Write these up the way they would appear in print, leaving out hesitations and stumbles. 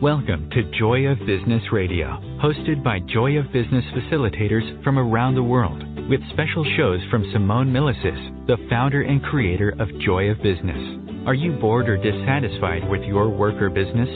Welcome to Joy of Business Radio, hosted by Joy of Business facilitators from around the world, with special shows from Simone Milasas, the founder and creator of Joy of Business. Are you bored or dissatisfied with your work or business?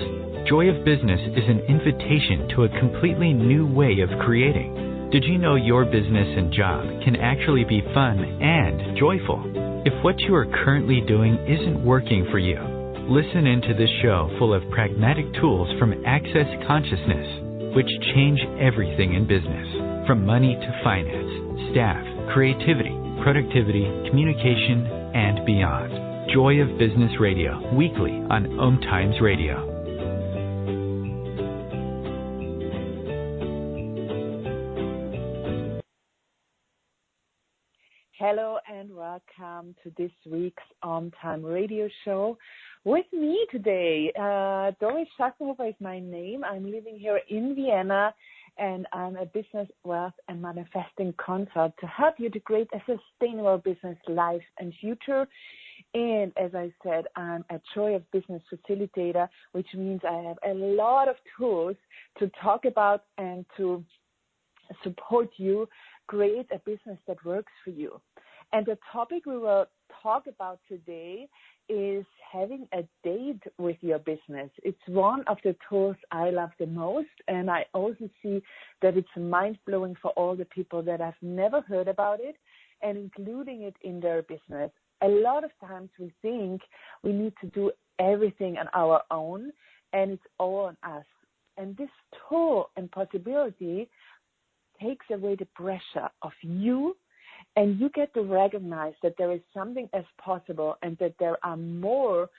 Joy of Business is an invitation to a completely new way of creating. Did you know your business and job can actually be fun and joyful? If what you are currently doing isn't working for you, listen into this show full of pragmatic tools from Access Consciousness, which change everything in business, from money to finance, staff, creativity, productivity, communication, and beyond. Joy of Business Radio, weekly on OMTimes Radio. Hello and welcome to this week's OMTime radio show. With me today, Doris Schachenhofer is my name. I'm living here in Vienna, and I'm a business, wealth, and manifesting consult to help you to create a sustainable business life and future. And as I said, I'm a Joy of Business facilitator, which means I have a lot of tools to talk about and to support you create a business that works for you. And the topic we will talk about today is having a date with your business. It's one of the tools I love the most, and I also see that it's mind-blowing for all the people that have never heard about it and including it in their business. A lot of times we think we need to do everything on our own, and it's all on us. And this tool and possibility takes away the pressure of you, and you get to recognize that there is something as possible and that there are more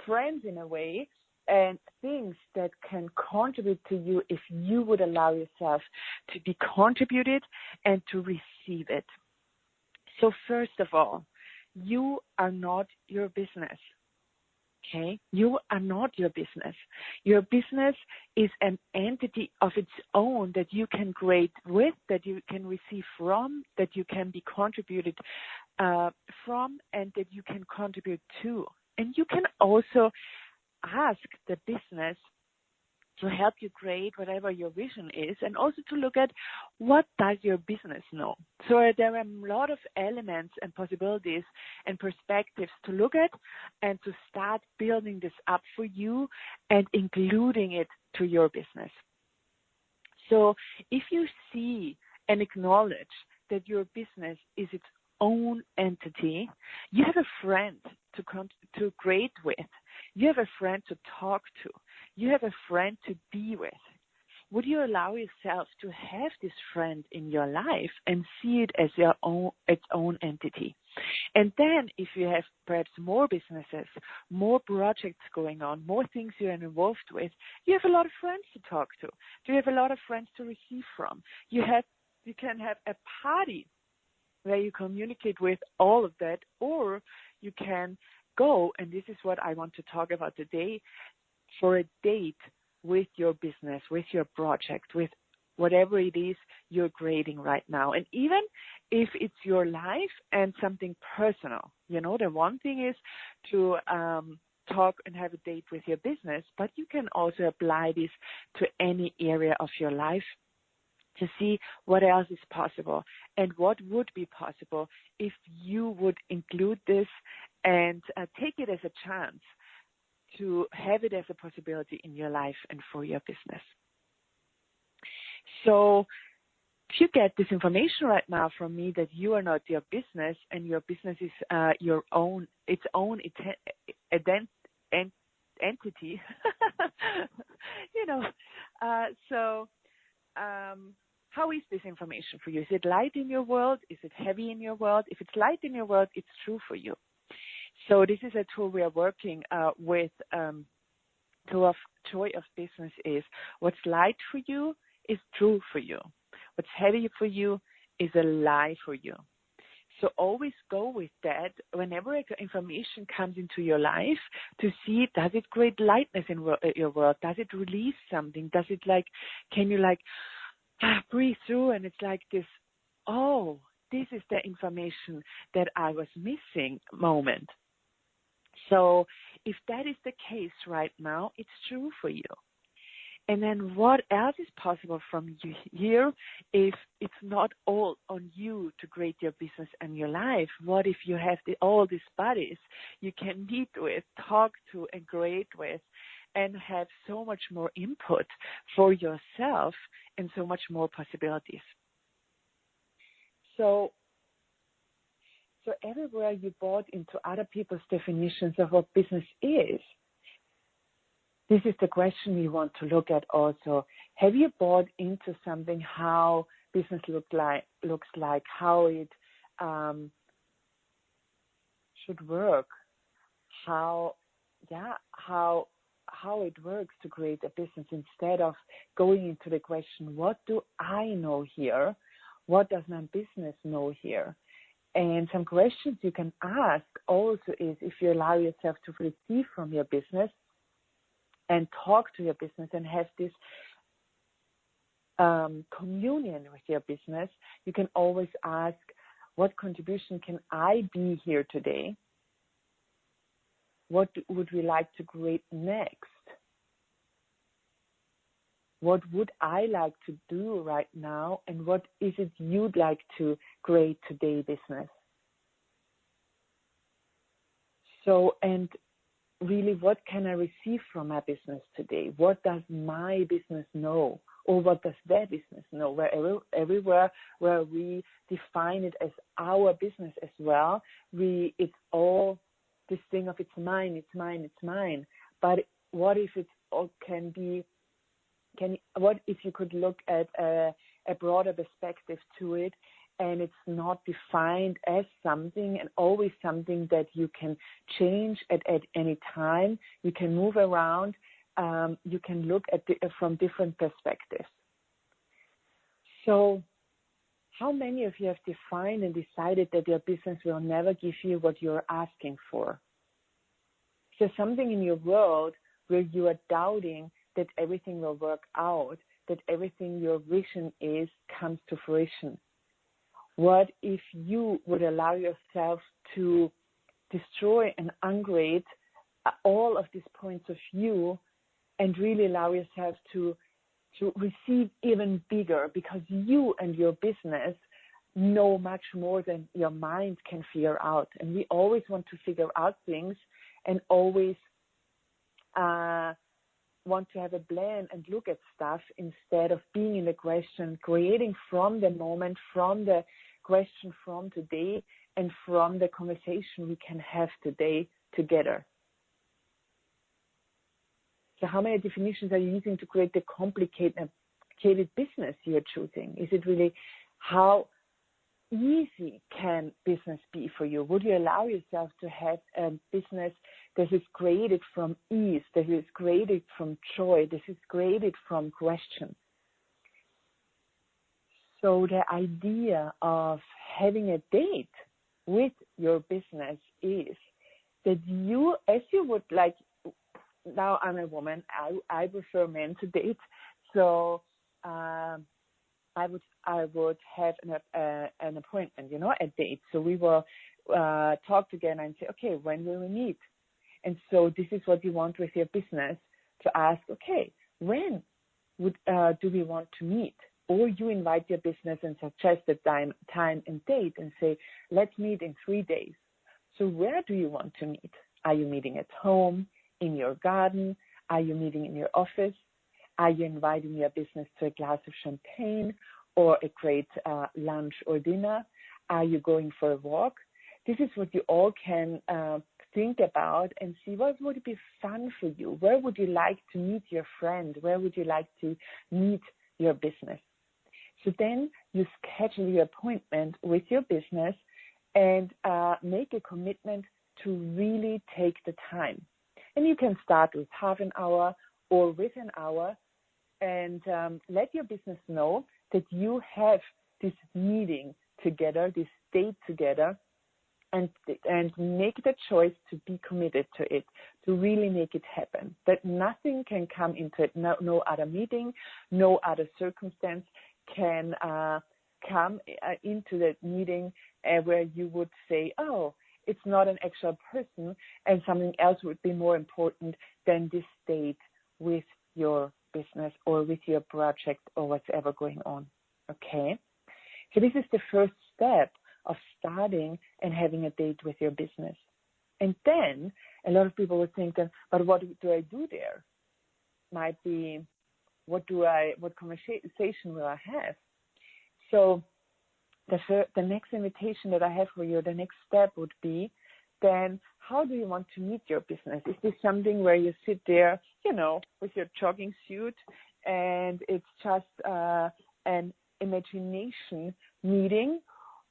friends in a way and things that can contribute to you if you would allow yourself to be contributed and to receive it. So first of all, you are not your business. Okay, you are not your business. Your business is an entity of its own that you can create with, that you can receive from, that you can be contributed from, and that you can contribute to. And you can also ask the business to help you create whatever your vision is, and also to look at what does your business know. So there are a lot of elements and possibilities and perspectives to look at and to start building this up for you and including it to your business. So if you see and acknowledge that your business is its own entity, you have a friend to create with. You have a friend to talk to. You have a friend to be with. Would you allow yourself to have this friend in your life and see it as its own entity? And then if you have perhaps more businesses, more projects going on, more things you're involved with, you have a lot of friends to talk to. You have a lot of friends to receive from. You can have a party where you communicate with all of that, or you can go, and this is what I want to talk about today, for a date with your business, with your project, with whatever it is you're creating right now. And even if it's your life and something personal, the one thing is to talk and have a date with your business, but you can also apply this to any area of your life to see what else is possible and what would be possible if you would include this and take it as a chance to have it as a possibility in your life and for your business. So if you get this information right now from me that you are not your business and your business is its own entity, how is this information for you? Is it light in your world? Is it heavy in your world? If it's light in your world, it's true for you. So this is a tool we are working with. Tool of Joy of Business is what's light for you is true for you. What's heavy for you is a lie for you. So always go with that whenever information comes into your life to see, does it create lightness in your world? Does it release something? Does it can you breathe through and it's like this, oh, this is the information that I was missing moment. So if that is the case right now, it's true for you. And then what else is possible from you here if it's not all on you to create your business and your life? What if you have all these buddies you can meet with, talk to, and create with, and have so much more input for yourself and so much more possibilities? So everywhere you bought into other people's definitions of what business is, this is the question we want to look at also. Have you bought into something how business looks like, how it should work, how it works to create a business, instead of going into the question, what do I know here? What does my business know here? And some questions you can ask also is, if you allow yourself to receive from your business and talk to your business and have this communion with your business, you can always ask, what contribution can I be here today? What would we like to create next? What would I like to do right now? And what is it you'd like to create today, business? So, and really, what can I receive from my business today? What does my business know? Or what does their business know? Everywhere where we define it as our business as well, it's all this thing of it's mine, it's mine, it's mine. But what if it all can be? What if you could look at a broader perspective to it, and it's not defined as something and always something that you can change at any time? You can move around. You can look at from different perspectives. So how many of you have defined and decided that your business will never give you what you're asking for? Is there something in your world where you are doubting that everything will work out, that everything your vision is comes to fruition? What if you would allow yourself to destroy and ungrade all of these points of view and really allow yourself to receive even bigger, because you and your business know much more than your mind can figure out. And we always want to figure out things and always want to have a plan and look at stuff instead of being in the question, creating from the moment, from the question from today, and from the conversation we can have today together. So how many definitions are you using to create the complicated business you're choosing? Is it really, how easy can business be for you? Would you allow yourself to have a business that is created from ease, that is created from joy, that is created from question? So the idea of having a date with your business is that you, as you would like, now I'm a woman, I prefer men to date, so I would have an appointment, a date. So we will talk together and say, okay, when will we meet? And so this is what you want with your business, to ask, okay, when do we want to meet? Or you invite your business and suggest a time and date and say, let's meet in 3 days. So where do you want to meet? Are you meeting at home, in your garden? Are you meeting in your office? Are you inviting your business to a glass of champagne or a great lunch or dinner? Are you going for a walk? This is what you all can think about and see, what would be fun for you? Where would you like to meet your friend? Where would you like to meet your business? So then you schedule your appointment with your business and make a commitment to really take the time. And you can start with half an hour or with an hour, and let your business know that you have this meeting together, this date together, and make the choice to be committed to it, to really make it happen. That nothing can come into it, no other meeting, no other circumstance can come into that meeting where you would say, oh, it's not an actual person, and something else would be more important than this date with your business or with your project or whatever going on. Okay? So this is the first step of starting and having a date with your business. And then a lot of people would think, but what do I do there? Might be, what conversation will I have? So the next invitation that I have for you, the next step would be, then how do you want to meet your business? Is this something where you sit there, with your jogging suit, and it's just an imagination meeting?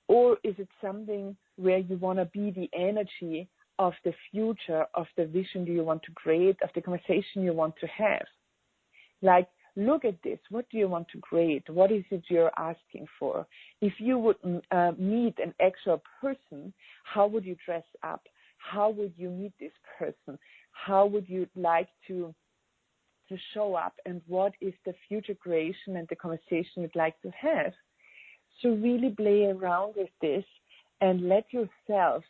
Or is it something where you want to be the energy of the future, of the vision you want to create, of the conversation you want to have? Like, look at this. What do you want to create? What is it you're asking for? If you would meet an actual person, how would you dress up? How would you meet this person? How would you like to show up? And what is the future creation and the conversation you'd like to have? So really play around with this and let yourself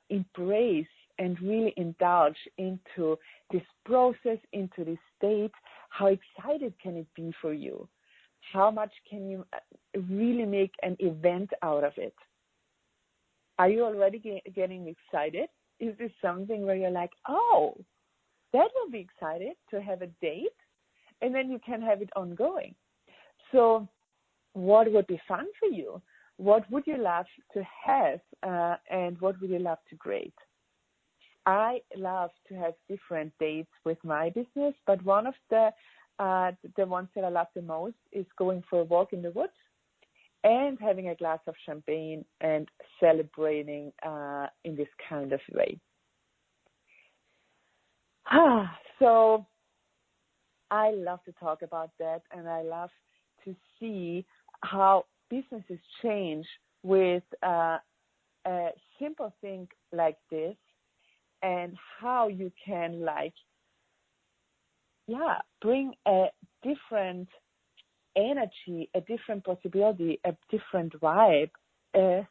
embrace and really indulge into this process, into this state. How excited can it be for you? How much can you really make an event out of it? Are you already getting excited? Is this something where you're like, oh, that will be excited to have a date? And then you can have it ongoing. So what would be fun for you? What would you love to have, and what would you love to create? I love to have different dates with my business, but one of the ones that I love the most is going for a walk in the woods and having a glass of champagne and celebrating in this kind of way. So I love to talk about that, and I love to see how businesses change with a simple thing like this, and how you can bring a different energy, a different possibility, a different vibe, a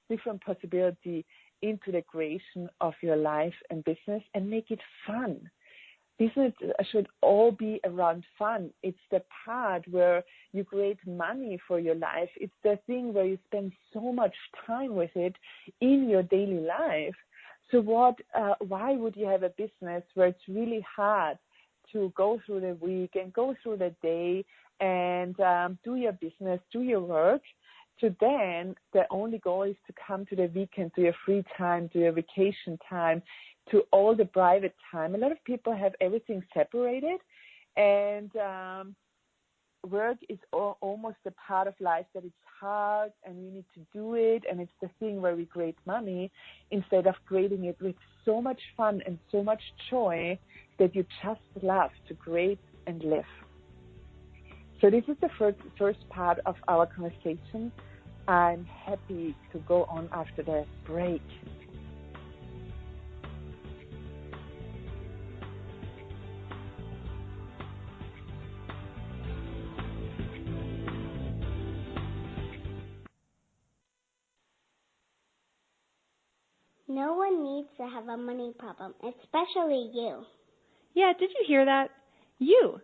different possibility into the creation of your life and business, and make it fun. Business should all be around fun. It's the part where you create money for your life. It's the thing where you spend so much time with it in your daily life. So why would you have a business where it's really hard to go through the week and go through the day and do your business, do your work, to then the only goal is to come to the weekend, to your free time, to your vacation time, to all the private time. A lot of people have everything separated, and work is almost a part of life that it's hard and you need to do it, and it's the thing where we create money instead of creating it with so much fun and so much joy that you just love to create and live. So this is the first part of our conversation. I'm happy to go on after the break. No one needs to have a money problem, especially you. Yeah, did you hear that? You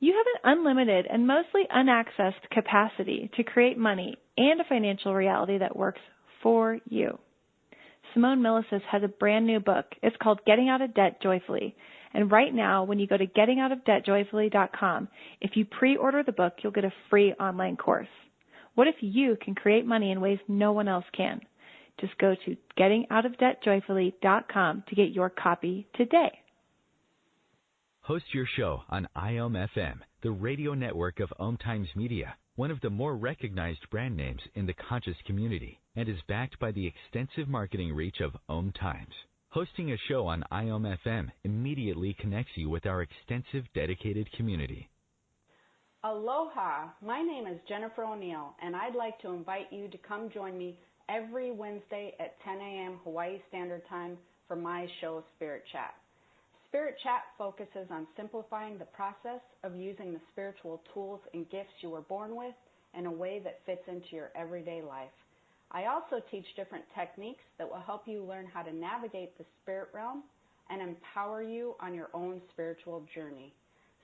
have an unlimited and mostly unaccessed capacity to create money and a financial reality that works for you. Simone Milasas has a brand new book. It's called Getting Out of Debt Joyfully. And right now, when you go to gettingoutofdebtjoyfully.com, if you pre-order the book, you'll get a free online course. What if you can create money in ways no one else can? Just go to gettingoutofdebtjoyfully.com to get your copy today. Host your show on IOM-FM, the radio network of OMTimes Media, one of the more recognized brand names in the conscious community, and is backed by the extensive marketing reach of OMTimes. Hosting a show on IOM-FM immediately connects you with our extensive dedicated community. Aloha, my name is Jennifer O'Neill, and I'd like to invite you to come join me every Wednesday at 10 a.m. Hawaii Standard Time for my show, Spirit Chat. Spirit Chat focuses on simplifying the process of using the spiritual tools and gifts you were born with in a way that fits into your everyday life. I also teach different techniques that will help you learn how to navigate the spirit realm and empower you on your own spiritual journey.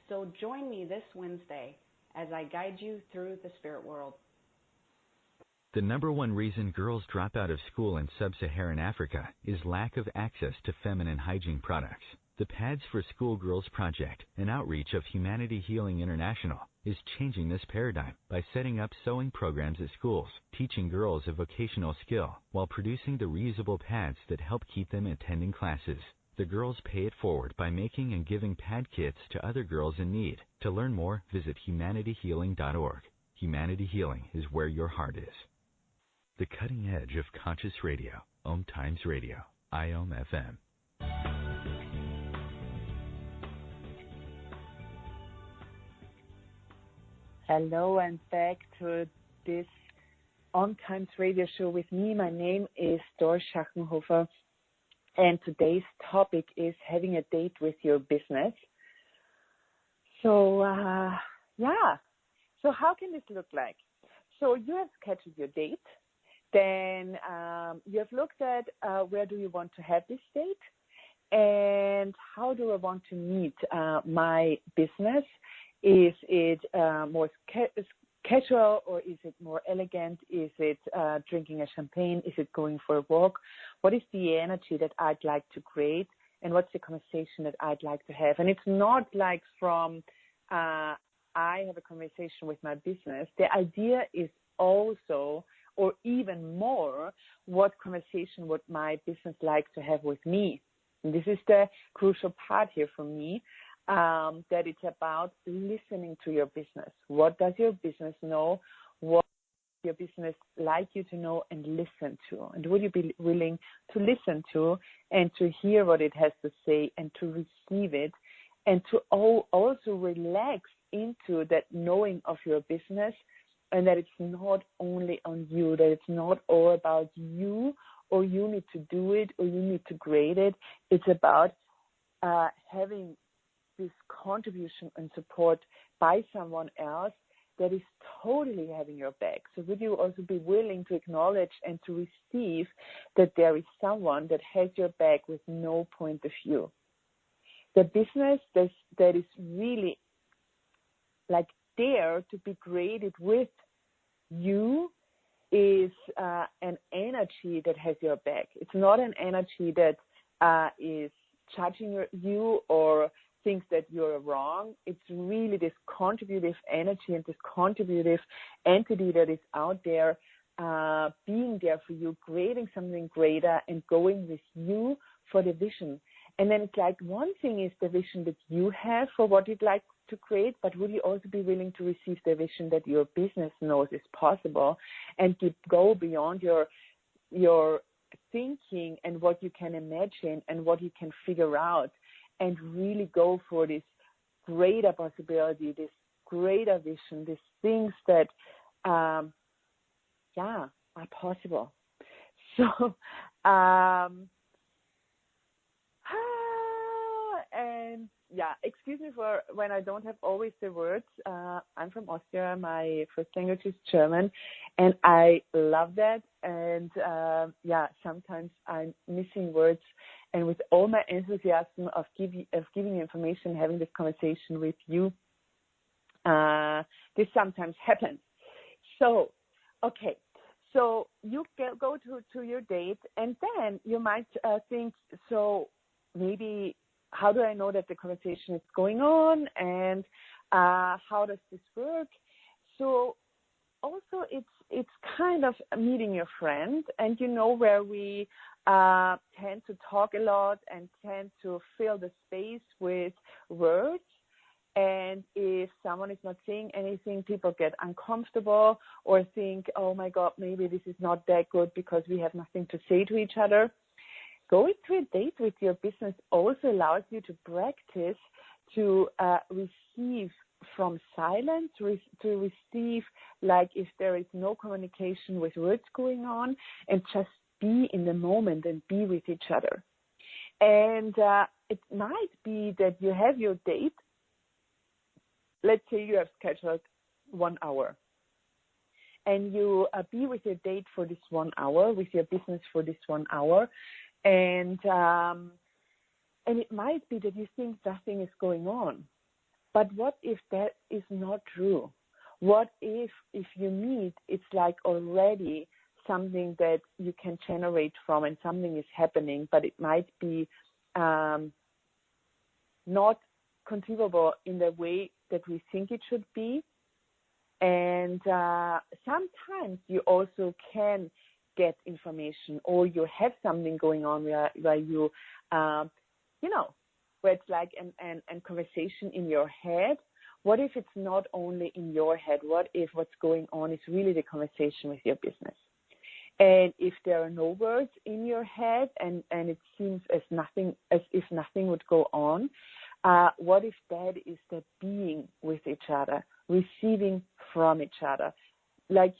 So join me this Wednesday as I guide you through the spirit world. The number one reason girls drop out of school in sub-Saharan Africa is lack of access to feminine hygiene products. The Pads for Schoolgirls Project, an outreach of Humanity Healing International, is changing this paradigm by setting up sewing programs at schools, teaching girls a vocational skill while producing the reusable pads that help keep them attending classes. The girls pay it forward by making and giving pad kits to other girls in need. To learn more, visit humanityhealing.org. Humanity Healing is where your heart is. The cutting edge of conscious radio, OMTimes Radio, IOM FM. Hello and back to this OMTimes radio show with me. My name is Doris Schachenhofer, and today's topic is having a date with your business. So how can this look like? So you have scheduled your date. Then you have looked at where do you want to have this date and how do I want to meet my business. Is it more casual or is it more elegant? Is it drinking a champagne? Is it going for a walk? What is the energy that I'd like to create and what's the conversation that I'd like to have? And it's not like from I have a conversation with my business. The idea is also, or even more, what conversation would my business like to have with me? And this is the crucial part here for me, that it's about listening to your business. What does your business know? What does your business like you to know and listen to? And would you be willing to listen to and to hear what it has to say and to receive it and to also relax into that knowing of your business, and that it's not only on you, that it's not all about you or you need to do it or you need to grade it. It's about having this contribution and support by someone else that is totally having your back. So would you also be willing to acknowledge and to receive that there is someone that has your back with no point of view? The business that is really like there to be created with you is an energy that has your back. It's not an energy that is judging you or thinks that you're wrong. It's really this contributive energy and this contributive entity that is out there being there for you, creating something greater and going with you for the vision. And then it's like one thing is the vision that you have for what you'd like to create, but will you also be willing to receive the vision that your business knows is possible and go beyond your thinking and what you can imagine and what you can figure out and really go for this greater possibility, this greater vision, these things that, are possible. So, excuse me for when I don't have always the words. I'm from Austria. My first language is German, and I love that. And sometimes I'm missing words. And with all my enthusiasm of giving you information, having this conversation with you, this sometimes happens. So, okay. So you go to your date, and then you might think, so maybe how do I know that the conversation is going on, and how does this work? So also it's kind of meeting your friend, and where we tend to talk a lot and tend to fill the space with words. And if someone is not saying anything, people get uncomfortable or think, oh my God, maybe this is not that good because we have nothing to say to each other. Going to a date with your business also allows you to practice to receive from silence, to receive like if there is no communication with words going on, and just be in the moment and be with each other. And it might be that you have your date. Let's say you have scheduled 1 hour. and you be with your date for this 1 hour, with your business for this 1 hour, and it might be that you think nothing is going on. But what if that is not true? What if you meet, it's like already something that you can generate from and something is happening, but it might be not conceivable in the way that we think it should be. And sometimes you also can get information, or you have something going on where you, where it's like an conversation in your head. What if it's not only in your head? What if what's going on is really the conversation with your business? And if there are no words in your head and it seems as if nothing would go on, what if that is the being with each other, receiving from each other? Like,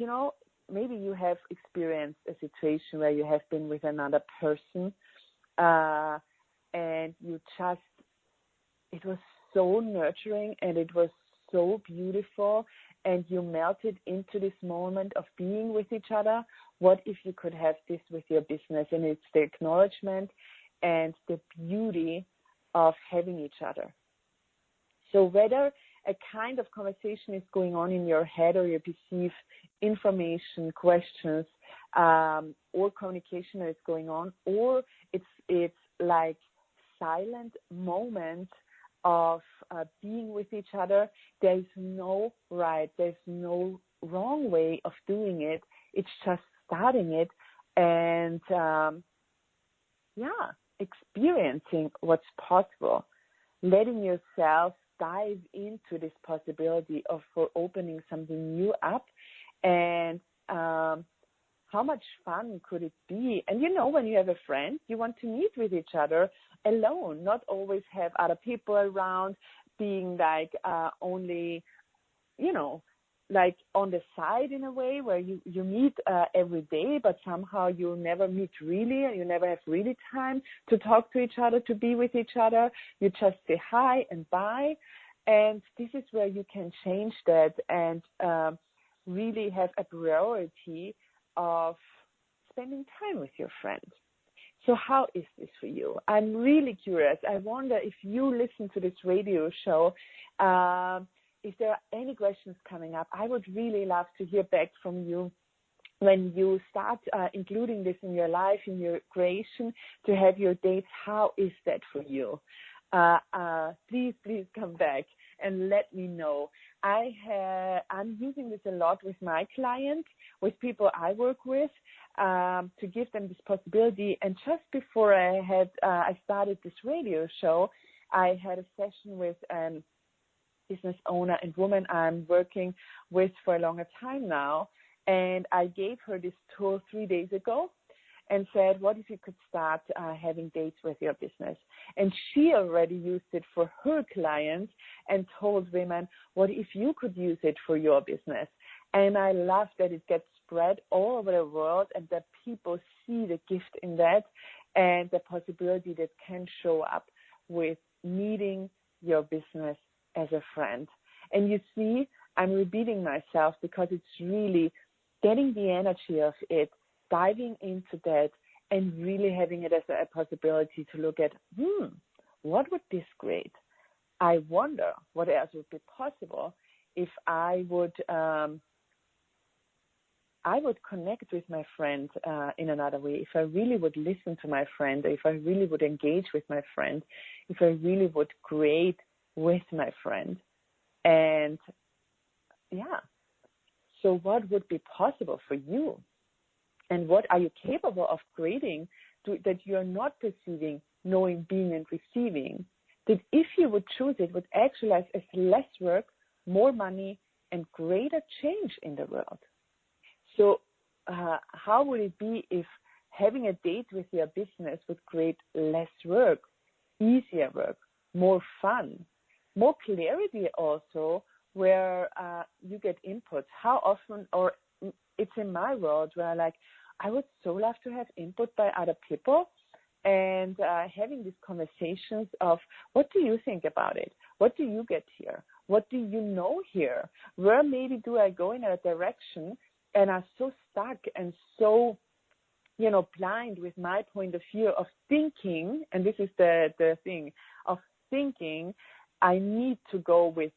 maybe you have experienced a situation where you have been with another person and it was so nurturing and it was so beautiful and you melted into this moment of being with each other. What if you could have this with your business? And it's the acknowledgement and the beauty of having each other. So whether a kind of conversation is going on in your head, or you perceive information, questions, or communication that is going on, or it's like silent moment of being with each other, there's no right, there's no wrong way of doing it. It's just starting it and experiencing what's possible, letting yourself dive into this possibility of for opening something new up. And how much fun could it be? And when you have a friend, you want to meet with each other alone, not always have other people around, being like only, like on the side in a way where you meet every day, but somehow you never meet really, and you never have really time to talk to each other, to be with each other. You just say hi and bye. And this is where you can change that and really have a priority of spending time with your friend. So how is this for you? I'm really curious. I wonder if you listen to this radio show, if there are any questions coming up. I would really love to hear back from you when you start including this in your life, in your creation, to have your dates. How is that for you? Please come back and let me know. I'm using this a lot with my clients, with people I work with, to give them this possibility. And just before I started this radio show, I had a session with business owner and woman I'm working with for a longer time now. And I gave her this tool 3 days ago and said, what if you could start having dates with your business? And she already used it for her clients and told women, what if you could use it for your business? And I love that it gets spread all over the world and that people see the gift in that and the possibility that can show up with meeting your business as a friend. And you see, I'm repeating myself because it's really getting the energy of it, diving into that, and really having it as a possibility to look at, what would this create? I wonder what else would be possible if I would connect with my friend in another way, if I really would listen to my friend, if I really would engage with my friend, if I really would create with my friend. And so what would be possible for you? And what are you capable of creating that you are not perceiving, knowing, being, and receiving? That if you would choose it, would actualize as less work, more money, and greater change in the world. So how would it be if having a date with your business would create less work, easier work, more fun, more clarity also, where you get inputs? How often, or it's in my world where I would so love to have input by other people and having these conversations of, what do you think about it? What do you get here? What do you know here? Where maybe do I go in a direction and are so stuck and so, blind with my point of view of thinking, and this is the thing of thinking, I need to go with,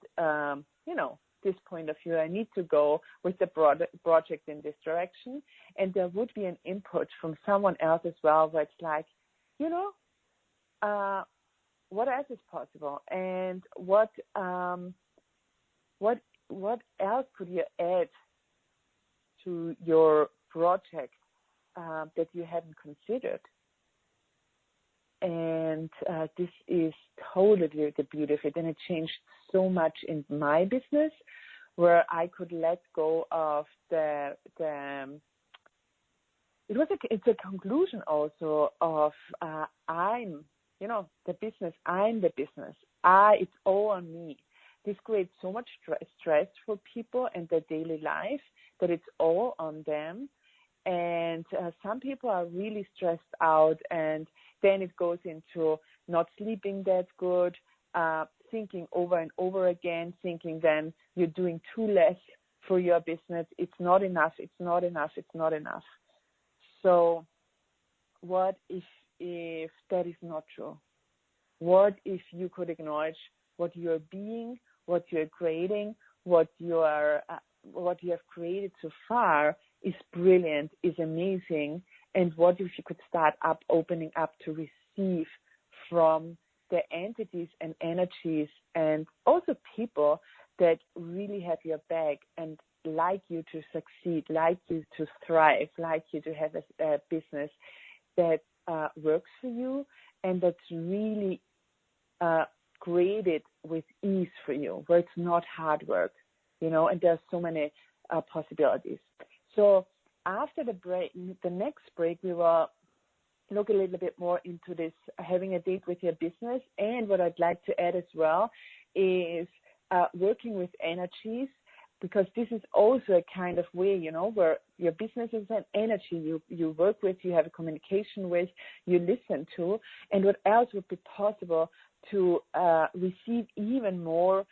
this point of view. I need to go with the project in this direction, and there would be an input from someone else as well, where it's like, what else is possible, and what else could you add to your project that you hadn't considered? And this is totally the beauty of it, and it changed so much in my business, where I could let go of it's a conclusion also of I'm the business. I'm the business. It's all on me. This creates so much stress for people in their daily life that it's all on them. And some people are really stressed out, and then it goes into not sleeping that good, thinking over and over again, thinking then you're doing too less for your business. It's not enough. It's not enough. It's not enough. So what if that is not true? What if you could acknowledge what you're being, what you're creating, what you have created so far is brilliant, is amazing, and what if you could start opening up to receive from the entities and energies and also people that really have your back and like you to succeed, like you to thrive, like you to have a business that works for you and that's really created with ease for you, where it's not hard work, and there's so many possibilities. So after the next break, we will look a little bit more into this, having a date with your business. And what I'd like to add as well is working with energies, because this is also a kind of way, where your business is an energy you work with, you have a communication with, you listen to, and what else would be possible to receive even more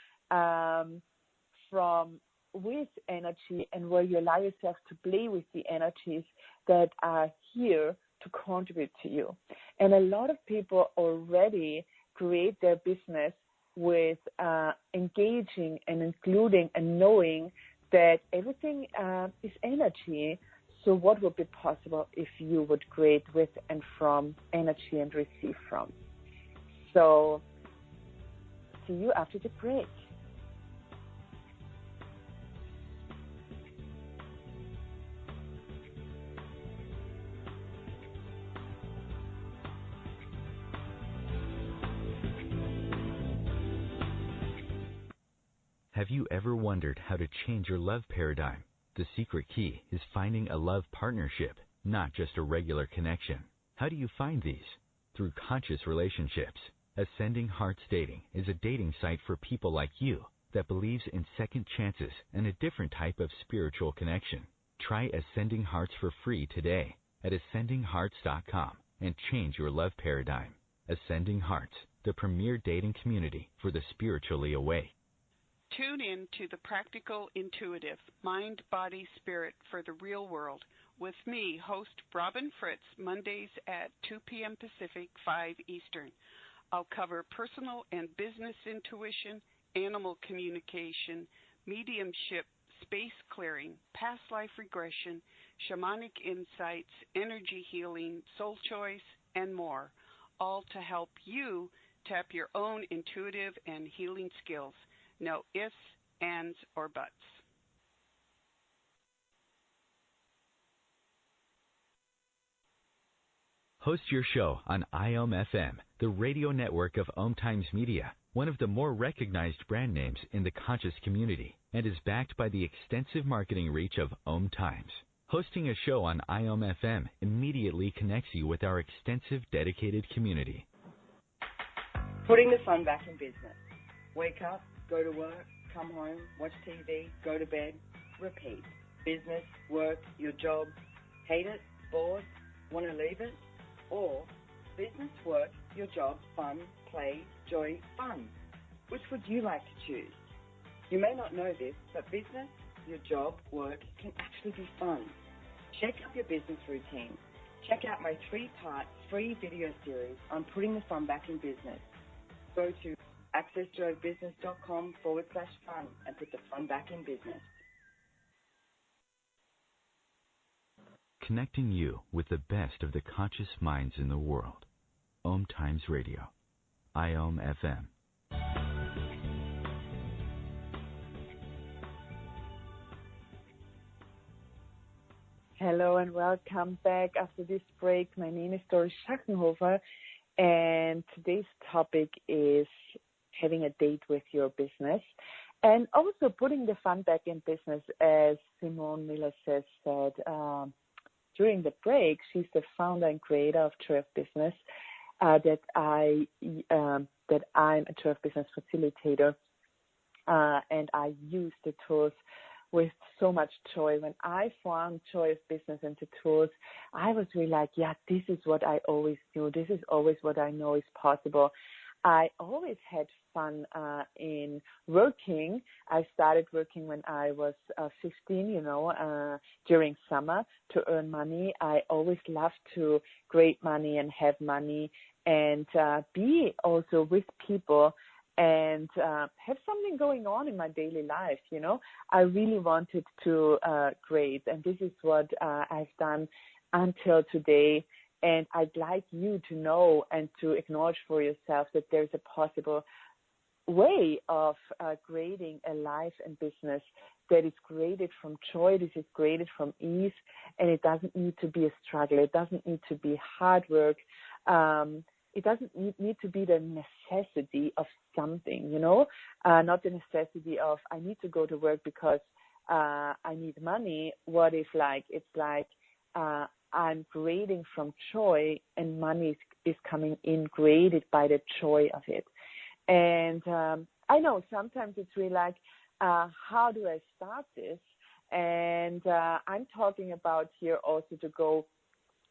with energy, and where you allow yourself to play with the energies that are here to contribute to you. And a lot of people already create their business with engaging and including and knowing that everything is energy. So what would be possible if you would create with and from energy and receive from? So see you after the break. Have you ever wondered how to change your love paradigm? The secret key is finding a love partnership, not just a regular connection. How do you find these? Through conscious relationships. Ascending Hearts Dating is a dating site for people like you that believes in second chances and a different type of spiritual connection. Try Ascending Hearts for free today at ascendinghearts.com and change your love paradigm. Ascending Hearts, the premier dating community for the spiritually awake. Tune in to the Practical Intuitive, Mind, Body, Spirit for the Real World with me, host Robin Fritz, Mondays at 2 p.m. Pacific, 5 Eastern. I'll cover personal and business intuition, animal communication, mediumship, space clearing, past life regression, shamanic insights, energy healing, soul choice, and more, all to help you tap your own intuitive and healing skills. No ifs, ands, or buts. Host your show on IOM-FM, the radio network of OMTimes Media, one of the more recognized brand names in the conscious community, and is backed by the extensive marketing reach of OMTimes. Hosting a show on IOM-FM immediately connects you with our extensive dedicated community. Putting the fun back in business. Wake up, go to work, come home, watch TV, go to bed, repeat. Business, work, your job, hate it, bored, want to leave it? Or business, work, your job, fun, play, joy, fun. Which would you like to choose? You may not know this, but business, your job, work can actually be fun. Shake up your business routine. Check out my 3-part free video series on putting the fun back in business. Go to accessjoybusiness.com/fun and put the fun back in business. Connecting you with the best of the conscious minds in the world. OMTimes Radio. IOM FM. Hello and welcome back after this break. My name is Doris Schachenhofer, and today's topic is having a date with your business and also putting the fun back in business, as Simone Miller said during the break. She's the founder and creator of Joy of Business, that I'm a Joy of Business facilitator, and I use the tools with so much joy. When I formed Joy of Business and the tools, I was really like, yeah, this is what I always do. This is always what I know is possible. I always had fun in working. I started working when I was 15, during summer to earn money. I always loved to create money and have money and be also with people and have something going on in my daily life, I really wanted to create, and this is what I've done until today. And I'd like you to know and to acknowledge for yourself that there's a possible way of creating a life and business that is created from joy, this is created from ease, and it doesn't need to be a struggle. It doesn't need to be hard work. It doesn't need to be the necessity of something, not the necessity of I need to go to work because I need money. What if I'm creating from joy and money is coming in created by the joy of it. And I know sometimes it's really like, how do I start this? And I'm talking about here also to go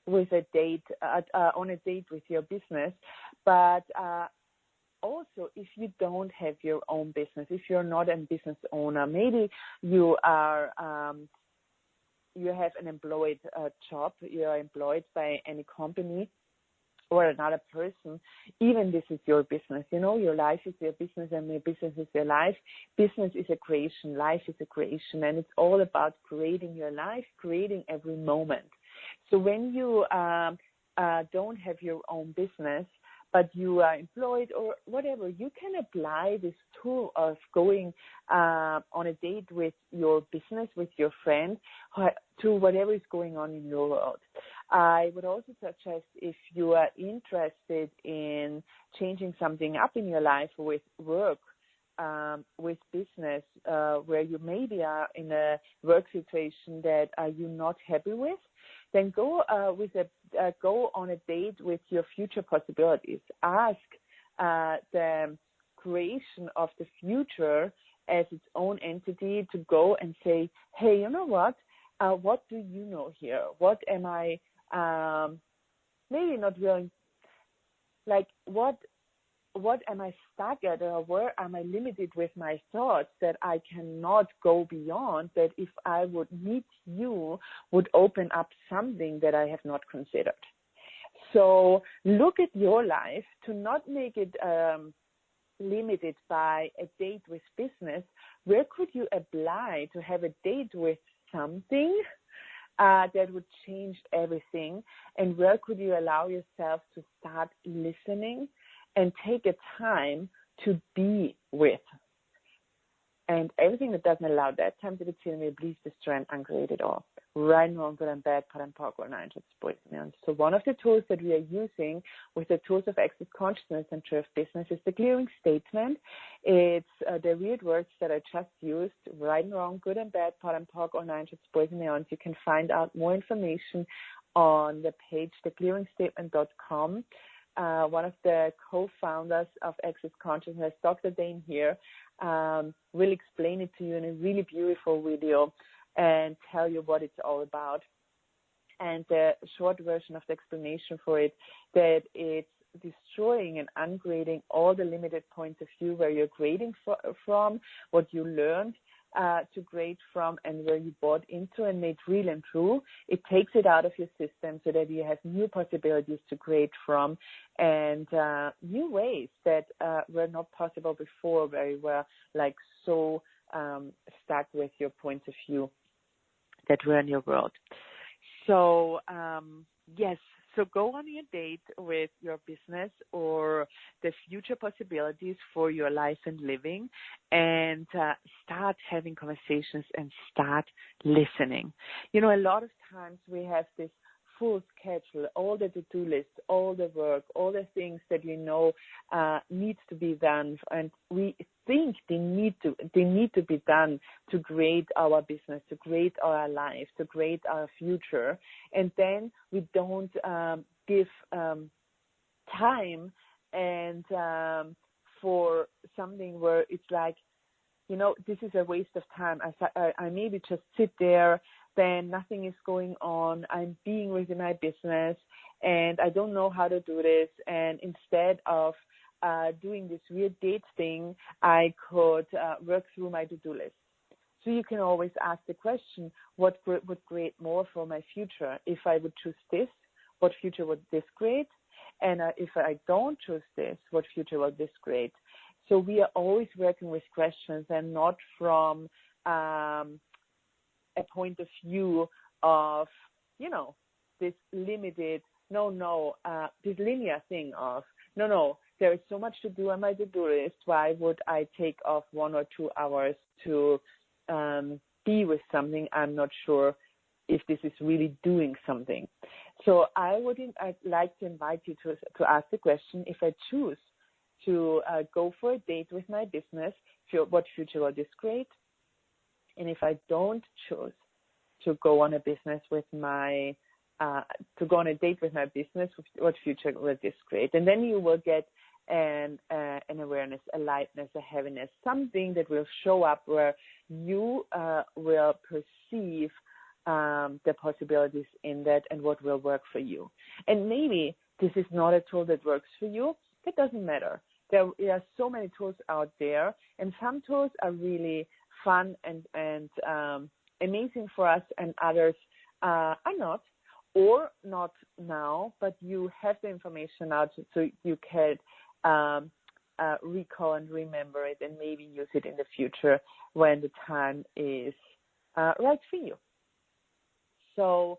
with a date, on a date with your business, but also if you don't have your own business, if you're not a business owner, maybe you are, you have an employed job, you are employed by any company or another person, even this is your business. Your life is your business and your business is your life. Business is a creation, life is a creation, and it's all about creating your life, creating every moment. So when you don't have your own business, but you are employed or whatever, you can apply this tool of going on a date with your business, with your friend, to whatever is going on in your world. I would also suggest if you are interested in changing something up in your life with work, with business, where you maybe are in a work situation that you're not happy with, then go on a date with your future possibilities. Ask the creation of the future as its own entity to go and say, hey, you know what? What do you know here? What am I maybe not willing, like what am I stuck at, or where am I limited with my thoughts that I cannot go beyond, that if I would meet you would open up something that I have not considered. So look at your life to not make it limited by a date with business. Where could you apply to have a date with something that would change everything? And where could you allow yourself to start listening and take a time to be with? And everything that doesn't allow that time to be seen may please destroy and uncreate it all. Right and wrong, good and bad, part and park, or nine, just boys and girls. So one of the tools that we are using with the tools of access consciousness and Joy of Business is the clearing statement. It's the weird words that I just used, right and wrong, good and bad, part and park, or nine, just boys and girls. You can find out more information on the page, theclearingstatement.com. One of the co-founders of Access Consciousness, Dr. Dane here, will explain it to you in a really beautiful video and tell you what it's all about. And the short version of the explanation for it, that it's destroying and ungrading all the limited points of view where you're grading from, what you learned to create from and where you bought into and made real and true. It takes it out of your system so that you have new possibilities to create from and new ways that were not possible before, where you were like so stuck with your point of view that were in your world. So, yes, so go on your date with your business or the future possibilities for your life and living and start having conversations and start listening. You know, a lot of times we have this full schedule, all the to-do lists, all the work, all the things that we know needs to be done, and we think they need to be done to create our business, to create our life, to create our future, and then we don't give time and for something where it's like, you know, this is a waste of time. I maybe just sit there, then nothing is going on. I'm being within my business, and I don't know how to do this. And instead of doing this weird date thing, I could work through my to-do list. So you can always ask the question, what would create more for my future? If I would choose this, what future would this create? And if I don't choose this, what future will this create? So we are always working with questions and not from a point of view of, you know, this limited, this linear thing of, there is so much to do on my to-do list. Why would I take off 1 or 2 hours to be with something? I'm not sure if this is really doing something. So I'd like to invite you to ask the question, if I choose to go for a date with my business, what future will this create? And if I don't choose to go on a business with my, to go on a date with my business, what future will this create? And then you will get an awareness, a lightness, a heaviness, something that will show up where you will perceive the possibilities in that and what will work for you. And maybe this is not a tool that works for you. It doesn't matter. There are so many tools out there, and some tools are really fun and amazing for us, and others are not, or not now, but you have the information out so you can recall and remember it and maybe use it in the future when the time is right for you. So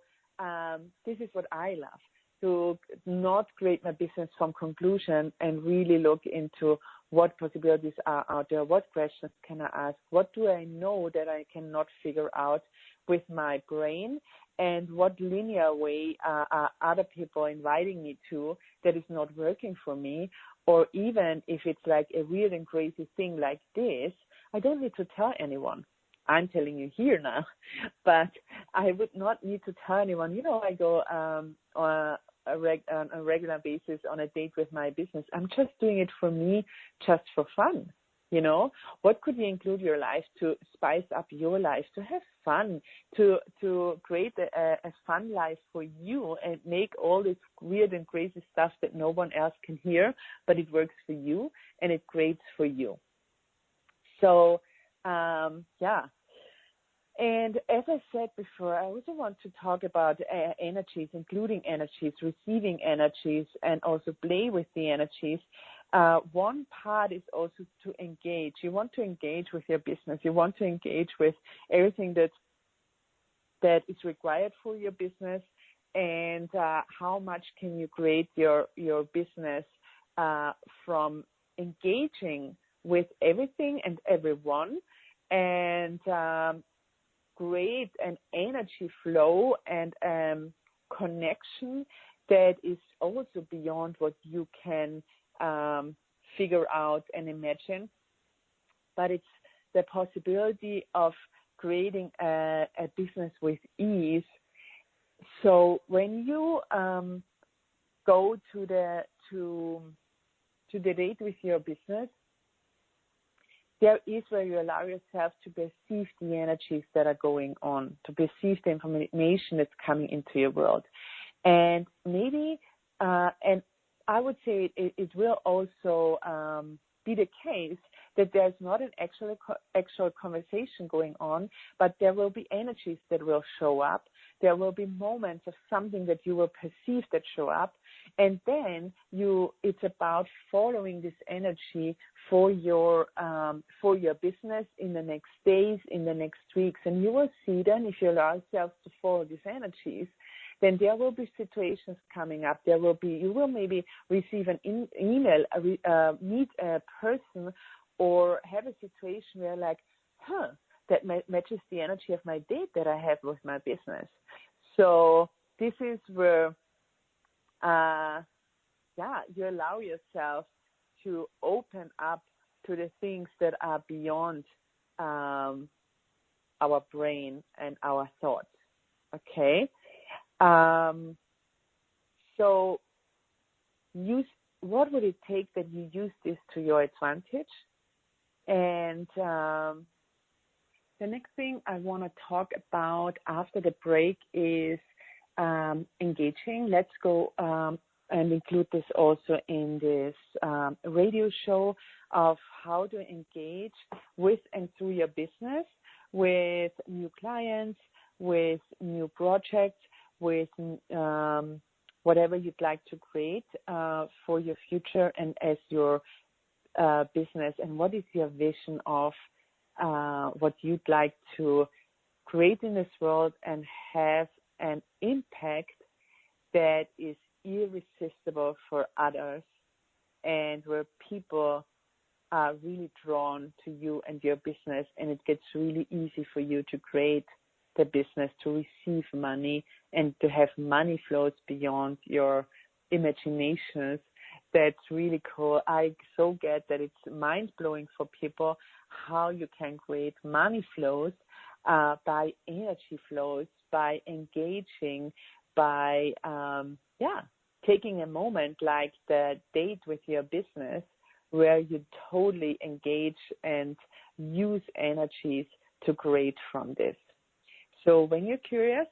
this is what I love, to not create my business from conclusion and really look into what possibilities are out there, what questions can I ask, what do I know that I cannot figure out with my brain, and what linear way are other people inviting me to that is not working for me, or even if it's like a weird and crazy thing like this, I don't need to tell anyone. I'm telling you here now, but I would not need to tell anyone. You know, I go on a regular basis on a date with my business. I'm just doing it for me, just for fun. You know, what could you include your life to spice up your life, to have fun, to create a fun life for you and make all this weird and crazy stuff that no one else can hear, but it works for you and it creates for you. So, yeah. And as I said before, I also want to talk about energies, including energies, receiving energies, and also play with the energies. One part is also to engage. You want to engage with your business. You want to engage with everything that is required for your business, and how much can you create your business from engaging with everything and everyone, and create an energy flow and connection that is also beyond what you can figure out and imagine. But it's the possibility of creating a business with ease. So when you go to the date with your business, there is where you allow yourself to perceive the energies that are going on, to perceive the information that's coming into your world. And maybe, and I would say it will also be the case that there's not an actual conversation going on, but there will be energies that will show up. There will be moments of something that you will perceive that show up, and then it's about following this energy for your business in the next days, in the next weeks, and you will see then, if you allow yourself to follow these energies, then there will be situations coming up. You will maybe receive an email, meet a person, or have a situation where like, that matches the energy of my date that I have with my business. So this is where, you allow yourself to open up to the things that are beyond our brain and our thoughts. Okay. So what would it take that you use this to your advantage? And the next thing I want to talk about after the break is engaging. Let's go and include this also in this radio show of how to engage with and through your business, with new clients, with new projects, with whatever you'd like to create for your future and as your business, and what is your vision of what you'd like to create in this world and have an impact that is irresistible for others, and where people are really drawn to you and your business, and it gets really easy for you to create the business, to receive money, and to have money flows beyond your imaginations. That's really cool. I so get that it's mind-blowing for people how you can create money flows by energy flows, by engaging, by taking a moment like the date with your business where you totally engage and use energies to create from this. So when you're curious,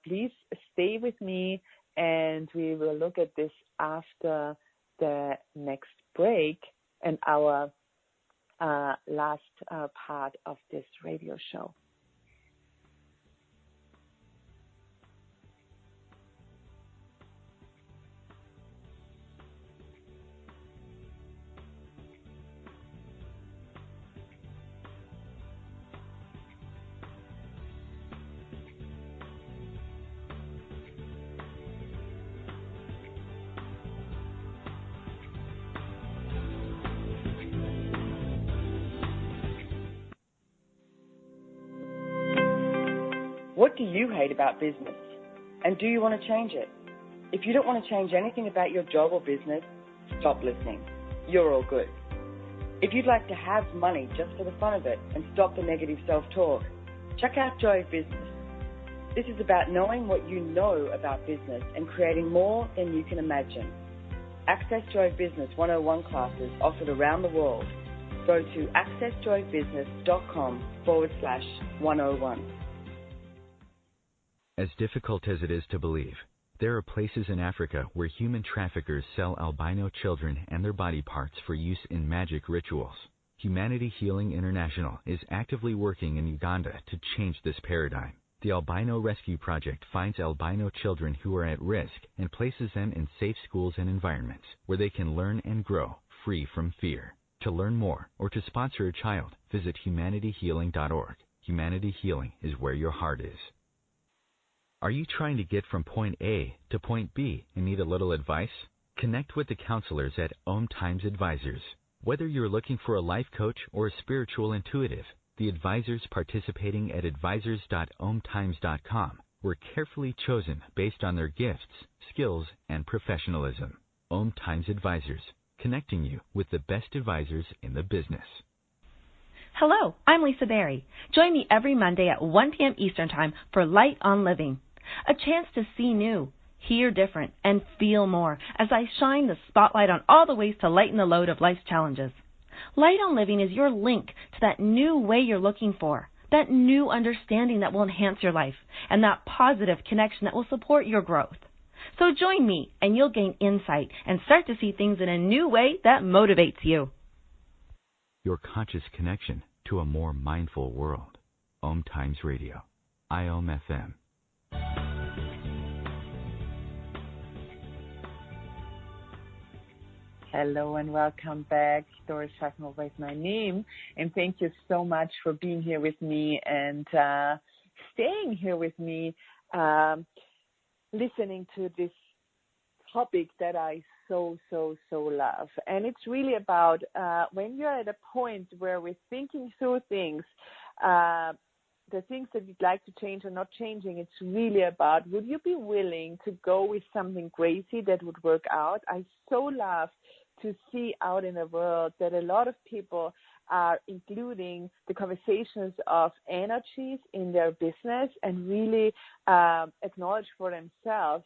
please stay with me, and we will look at this after the next break and our last part of this radio show. What do you hate about business? And do you want to change it? If you don't want to change anything about your job or business, stop listening. You're all good. If you'd like to have money just for the fun of it and stop the negative self-talk, check out Joy of Business. This is about knowing what you know about business and creating more than you can imagine. Access Joy of Business 101 classes offered around the world. Go to accessjoyofbusiness.com/101. As difficult as it is to believe, there are places in Africa where human traffickers sell albino children and their body parts for use in magic rituals. Humanity Healing International is actively working in Uganda to change this paradigm. The Albino Rescue Project finds albino children who are at risk and places them in safe schools and environments where they can learn and grow free from fear. To learn more or to sponsor a child, visit humanityhealing.org. Humanity Healing is where your heart is. Are you trying to get from point A to point B and need a little advice? Connect with the counselors at OMTimes Advisors. Whether you're looking for a life coach or a spiritual intuitive, the advisors participating at advisors.omtimes.com were carefully chosen based on their gifts, skills, and professionalism. OMTimes Advisors, connecting you with the best advisors in the business. Hello, I'm Lisa Berry. Join me every Monday at 1 p.m. Eastern Time for Light on Living, a chance to see new, hear different, and feel more as I shine the spotlight on all the ways to lighten the load of life's challenges. Light on Living is your link to that new way you're looking for, that new understanding that will enhance your life, and that positive connection that will support your growth. So join me and you'll gain insight and start to see things in a new way that motivates you. Your conscious connection to a more mindful world. OMTimes Radio. IOM FM. Hello and welcome back. Doris Schachenhofer is my name, and thank you so much for being here with me and staying here with me, listening to this topic that I so love. And it's really about when you're at a point where we're thinking through things, the things that you'd like to change or not changing, it's really about, would you be willing to go with something crazy that would work out? I so love to see out in the world that a lot of people are including the conversations of energies in their business and really acknowledge for themselves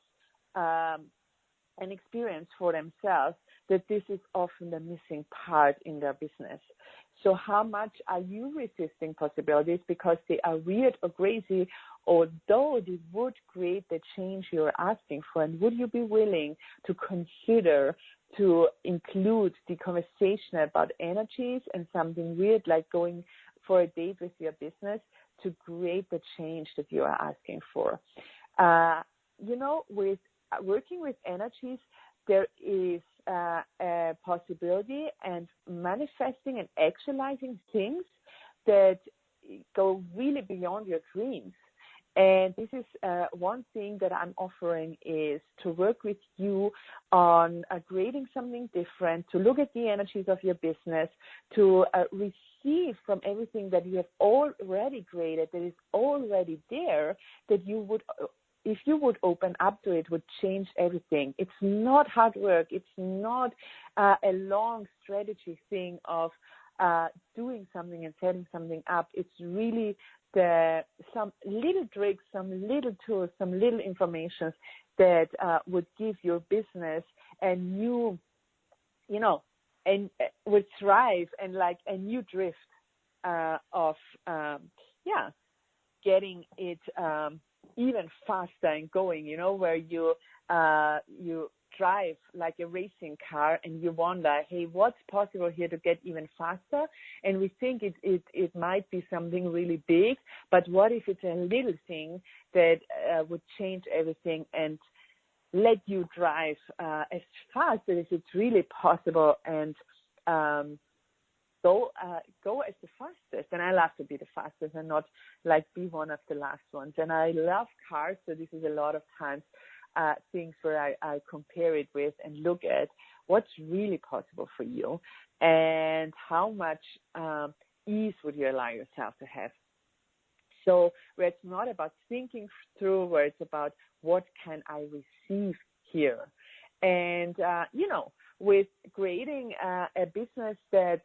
and experience for themselves that this is often the missing part in their business. So how much are you resisting possibilities because they are weird or crazy, although they would create the change you're asking for? And would you be willing to consider to include the conversation about energies and something weird like going for a date with your business to create the change that you are asking for? With working with energies, there is a possibility and manifesting and actualizing things that go really beyond your dreams. And this is one thing that I'm offering is to work with you on creating something different, to look at the energies of your business, to receive from everything that you have already created, that is already there, that you would, if you would open up to it, would change everything. It's not hard work. It's not a long strategy thing of doing something and setting something up. It's really some little tricks, some little tools, some little information that would give your business a new, and would thrive and like a new drift of getting it even faster and going, where you drive like a racing car and you wonder, hey, what's possible here to get even faster? And we think it might be something really big, but what if it's a little thing that would change everything and let you drive as fast as it's really possible and go as the fastest. And I love to be the fastest and not like be one of the last ones. And I love cars, so this is a lot of times things where I compare it with and look at what's really possible for you and how much ease would you allow yourself to have. So where it's not about thinking through, where it's about what can I receive here. And, with creating a business that's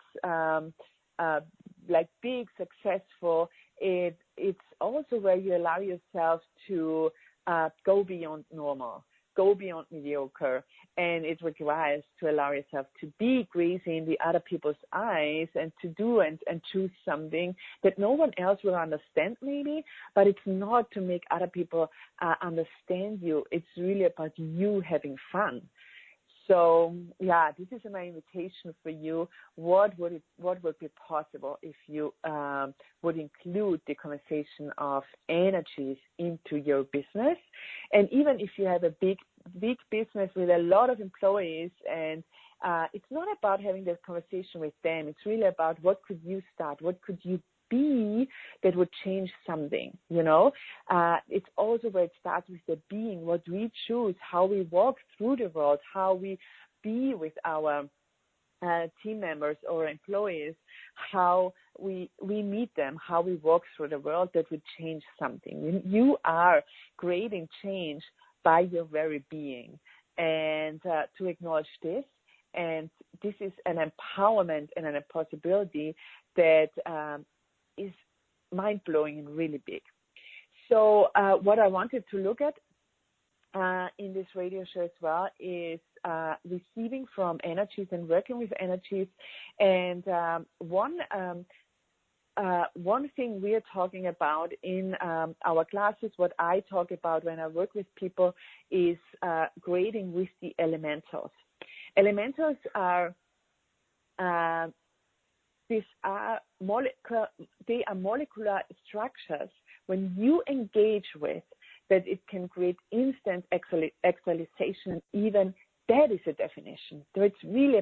like big, successful, it's also where you allow yourself to go beyond normal, go beyond mediocre, and it requires to allow yourself to be crazy in the other people's eyes and to do and choose something that no one else will understand maybe, but it's not to make other people understand you. It's really about you having fun. So, this is my invitation for you. What would be possible if you would include the conversation of energies into your business? And even if you have a big business with a lot of employees, and it's not about having that conversation with them. It's really about what could you start? What could you be that would change something, It's also where it starts with the being, what we choose, how we walk through the world, how we be with our team members or employees, how we meet them, how we walk through the world that would change something. You are creating change by your very being. And to acknowledge this, and this is an empowerment and a possibility that is mind-blowing and really big. So what I wanted to look at in this radio show as well is receiving from energies and working with energies. And one one thing we are talking about in our classes, what I talk about when I work with people, is grading with the elementals. Elementals are molecular structures when you engage with that it can create instant actualization. Even that is a definition. So it's really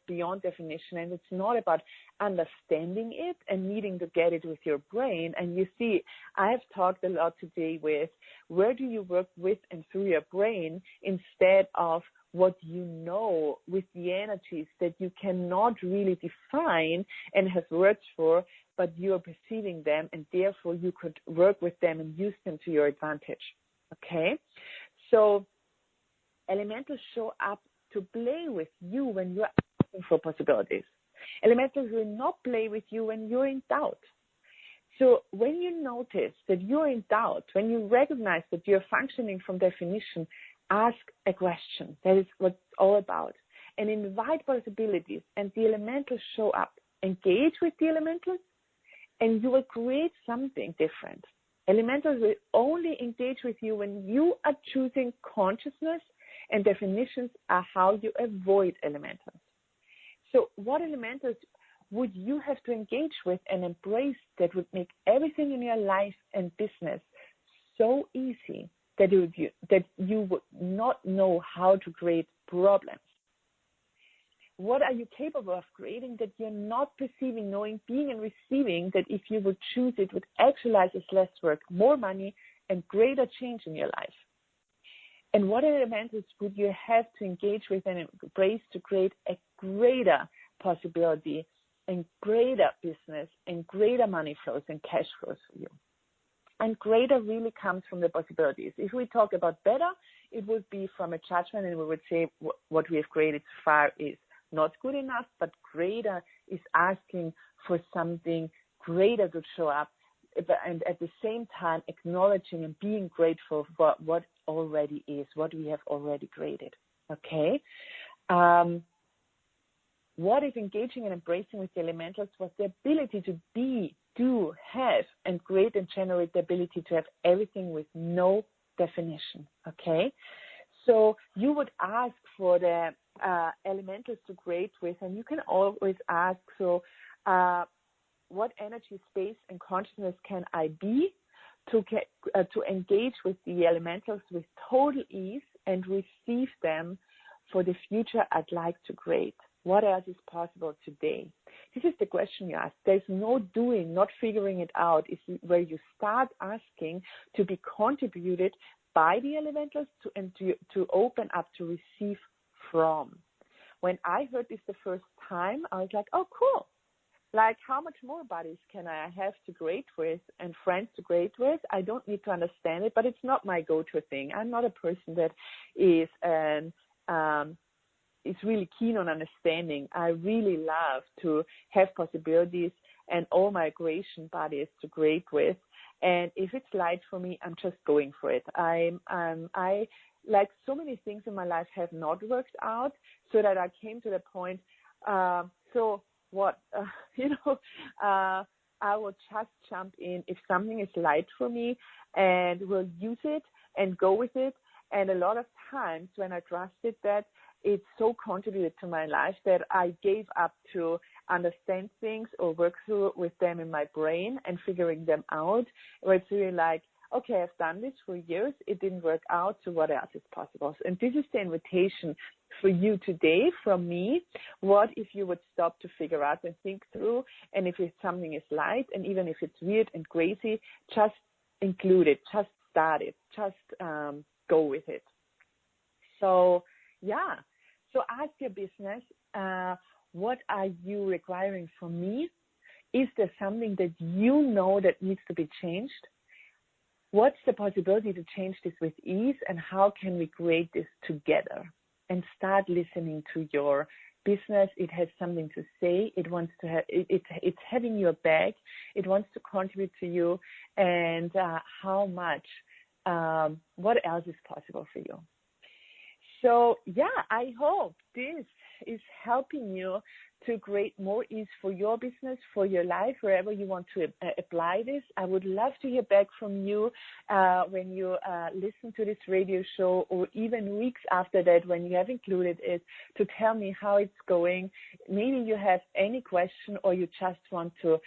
beyond definition, and it's not about understanding it and needing to get it with your brain. And you see, I have talked a lot today with where do you work with and through your brain instead of what you know with the energies that you cannot really define and have words for, but you are perceiving them, and therefore you could work with them and use them to your advantage. Okay? So elementals show up to play with you when you're asking for possibilities. Elementals will not play with you when you're in doubt. So when you notice that you're in doubt, when you recognize that you're functioning from definition, ask a question. That is what it's all about. And invite possibilities, and the elementals show up. Engage with the elementals, and you will create something different. Elementals will only engage with you when you are choosing consciousness, and definitions are how you avoid elementals. So what elementals would you have to engage with and embrace that would make everything in your life and business so easy that you would not know how to create problems? What are you capable of creating that you're not perceiving, knowing, being, and receiving, that if you would choose it would actualize as less work, more money, and greater change in your life? And what elementals would you have to engage with and embrace to create a greater possibility and greater business and greater money flows and cash flows for you? And greater really comes from the possibilities. If we talk about better, it would be from a judgment, and we would say what we have created so far is not good enough, but greater is asking for something greater to show up, and at the same time acknowledging and being grateful for what already is, what we have already created. Okay? What is engaging and embracing with the elementals was the ability to be, do, have, and create and generate the ability to have everything with no definition. Okay? So you would ask for the elementals to create with, and you can always ask, so what energy, space, and consciousness can I be to engage with the elementals with total ease and receive them for the future I'd like to create? What else is possible today? This is the question you ask. There's no doing, not figuring it out. It's where you start asking to be contributed by the elementals to open up to receive from. When I heard this the first time, I was like, oh, cool. Like, how much more bodies can I have to create with and friends to create with? I don't need to understand it, but it's not my go-to thing. I'm not a person that is really keen on understanding. I really love to have possibilities and all my creation bodies to create with. And if it's light for me, I'm just going for it. I like so many things in my life have not worked out, so that I came to the point, so what, I will just jump in if something is light for me and will use it and go with it. And a lot of times when I trusted that, it so contributed to my life that I gave up to understand things or work through with them in my brain and figuring them out. Where it's really like, okay, I've done this for years. It didn't work out. So what else is possible? And this is the invitation for you today from me. What if you would stop to figure out and think through? And if something is light, and even if it's weird and crazy, just include it. Just start it. Just go with it. So, yeah. So ask your business, what are you requiring from me? Is there something that you know that needs to be changed? What's the possibility to change this with ease, and how can we create this together? And start listening to your business. It has something to say. It wants to have. It's having your back. It wants to contribute to you, and how much. What else is possible for you? So, yeah, I hope this is helping you to create more ease for your business, for your life, wherever you want to apply this. I would love to hear back from you when you listen to this radio show, or even weeks after that when you have included it, to tell me how it's going. Maybe you have any question, or you just want to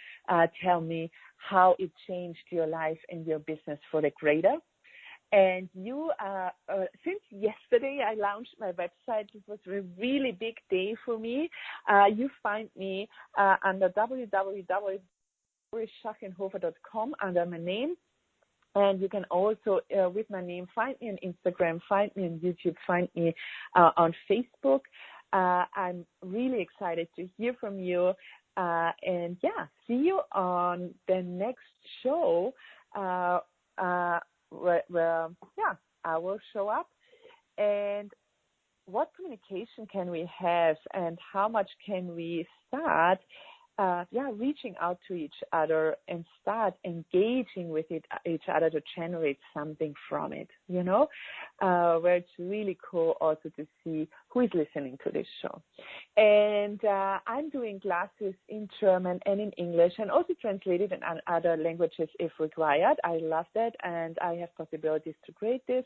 tell me how it changed your life and your business for the greater. And you, since yesterday I launched my website, it was a really big day for me. You find me under www.dorisschachenhofer.com under my name. And you can also, with my name, find me on Instagram, find me on YouTube, find me on Facebook. I'm really excited to hear from you. And yeah, see you on the next show. Where I will show up, and what communication can we have, and how much can we start reaching out to each other and start engaging with each other to generate something from it, where it's really cool also to see who is listening to this show. And I'm doing classes in German and in English, and also translated in other languages if required. I love that, and I have possibilities to create this.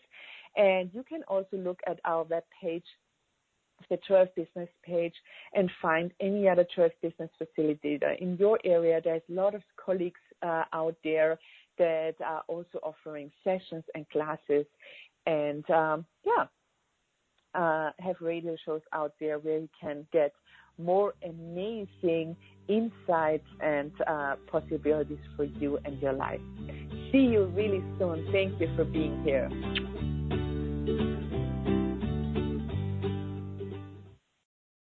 And you can also look at our webpage, the Joy of Business page, and find any other Joy of Business facilitator in your area. There's a lot of colleagues out there that are also offering sessions and classes, and have radio shows out there where you can get more amazing insights and possibilities for you and your life. See you really soon. Thank you for being here.